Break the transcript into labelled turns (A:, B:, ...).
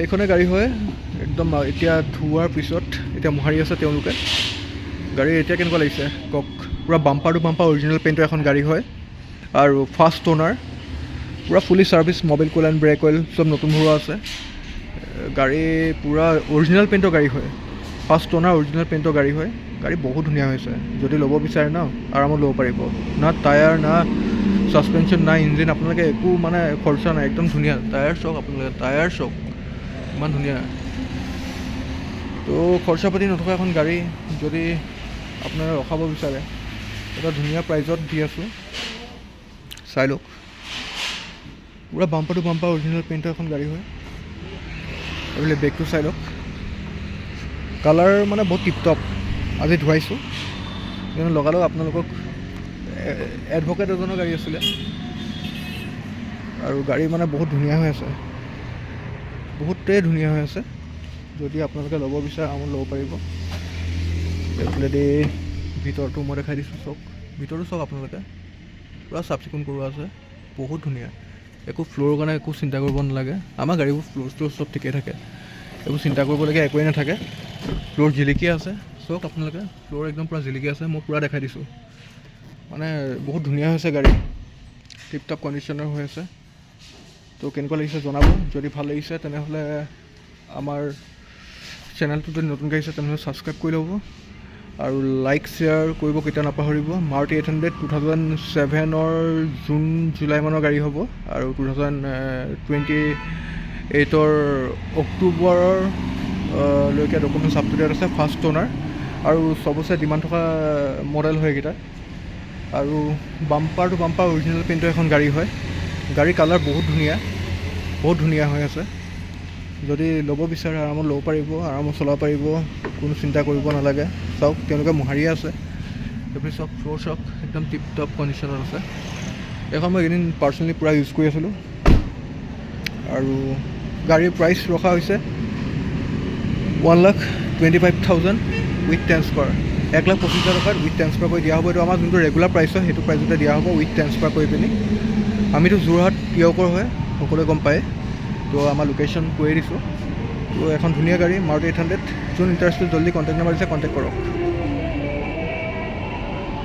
A: এইখনে গাড়ী হয় একদম এতিয়া ধোৱাৰ পিছত এতিয়া মোহাৰি আছে তেওঁলোকে। গাড়ী এতিয়া কেনেকুৱা লাগিছে কওক, পূৰা বাম্পাৰ টু বাম্পাৰ অৰিজিনেল পেইণ্টৰ এখন গাড়ী হয় আৰু ফাৰ্ষ্ট অ'নাৰ, পূৰা fully service, Mobil cool and brake oil চব নতুন ভৰোৱা আছে। গাড়ী পূৰা অৰিজিনেল পেইণ্টৰ গাড়ী হয়, ফাৰ্ষ্ট অ'নাৰ অৰিজিনেল পেইণ্টৰ গাড়ী হয়। গাড়ী বহুত ধুনীয়া হৈছে, যদি ল'ব বিচাৰে ন আৰামত ল'ব পাৰিব। না টায়াৰ, না ছাছপেনশ্যন, না ইঞ্জিন, আপোনালোকে একো মানে খৰচা নাই, একদম ধুনীয়া। টায়াৰ চাওক আপোনালোকে, টায়াৰ চাওক ইমান ধুনীয়া। তো খৰচা পাতি নথকা এখন গাড়ী যদি আপোনালোকে ৰখাব বিচাৰে, এটা ধুনীয়া প্ৰাইজত দি আছোঁ, চাই লওক। পূৰা বাম্পাৰ টু বাম্পাৰ অৰিজিনেল পেইণ্টৰ এখন গাড়ী হয়। এইফালে বেগটো চাই লওক, কালাৰ মানে বহুত টিপটপ। আজি ধুৱাইছোঁ কিন্তু লগালগ আপোনালোকক এডভকেট এজনৰ গাড়ী আছিলে আৰু গাড়ী মানে বহুত ধুনীয়া হৈ আছে, বহুতেই ধুনীয়া হৈ আছে। যদি আপোনালোকে ল'ব বিচাৰে আৰামত ল'ব পাৰিব। এইফালেদি ভিতৰটো মই দেখাই দিছোঁ, চাওক ভিতৰটো চাওক আপোনালোকে, পূৰা চাফ চিকুণ কৰোৱা আছে, বহুত ধুনীয়া। একো ফ্ল'ৰৰ কাৰণে একো চিন্তা কৰিব নালাগে। আমাৰ গাড়ীবোৰ ফ্ল'ৰ ষ্ট'ৰ চব ঠিকে থাকে, একো চিন্তা কৰিবলগীয়া একোৱেই নাথাকে। ফ্ল'ৰ জিলিকি আছে, চাওক আপোনালোকে ফ্ল'ৰ একদম পূৰা জিলিকি আছে, মই পূৰা দেখাই দিছোঁ। মানে বহুত ধুনীয়া হৈছে গাড়ী, টিপটপ কণ্ডিশ্যনৰ হৈ আছে। তো কেনেকুৱা লাগিছে জনাব। যদি ভাল লাগিছে তেনেহ'লে আমাৰ চেনেলটো যদি নতুনকৈ আহিছে তেনেহ'লে ছাবস্ক্ৰাইব কৰি ল'ব আৰু লাইক শ্বেয়াৰ কৰিব কেতিয়াও নাপাহৰিব। মাৰুতি 800 2007 জুন জুলাই মানৰ গাড়ী হ'ব আৰু 2028 অক্টোবৰৰ লৈকে ডকুমেণ্টছ আপ টু ডেট আছে। ফাৰ্ষ্ট অ'নাৰ আৰু চবচে ডিমাণ্ড থকা মডেল হয় এইকেইটা। আৰু বাম্পাৰ টু বাম্পাৰ অৰিজিনেল পেইণ্টৰ এখন গাড়ী হয়। গাড়ীৰ কালাৰ বহুত ধুনীয়া হৈ আছে। যদি ল'ব বিচাৰে আৰামত ল'ব পাৰিব, আৰামত চলাব পাৰিব, কোনো চিন্তা কৰিব নালাগে। চাওক তেওঁলোকে মোহাৰিয়ে আছে। এইফালে চাওক ফ্ল'ৰ চাওক একদম টিপটপ কণ্ডিশ্যনত আছে। এইখন মই এইকেইদিন পাৰ্চনেলি পূৰা ইউজ কৰি আছিলোঁ। আৰু গাড়ীৰ প্ৰাইচ ৰখা হৈছে 1,25,000 উইথ ট্ৰেন্সফাৰ, 1,25,000 টকাত উইথ ট্ৰেন্সফাৰ কৰি দিয়া হ'ব। এইটো আমাৰ যোনটো ৰেগুলাৰ প্ৰাইচ হয় সেইটো প্ৰাইচতে দিয়া হ'ব উইথ ট্ৰেন্সফাৰ কৰি পিনি। আমিতো যোৰহাট তিয়কৰ হয়, সকলোৱে গম পায়। তো আমাৰ লোকেশ্যন কৈয়ে দিছোঁ। তো এখন ধুনীয়া গাড়ী মাৰুতি 800। যোন ইণ্টাৰেষ্টেড জল্দি কণ্টেক্ট নাম্বাৰ দিছে, কণ্টেক্ট কৰক।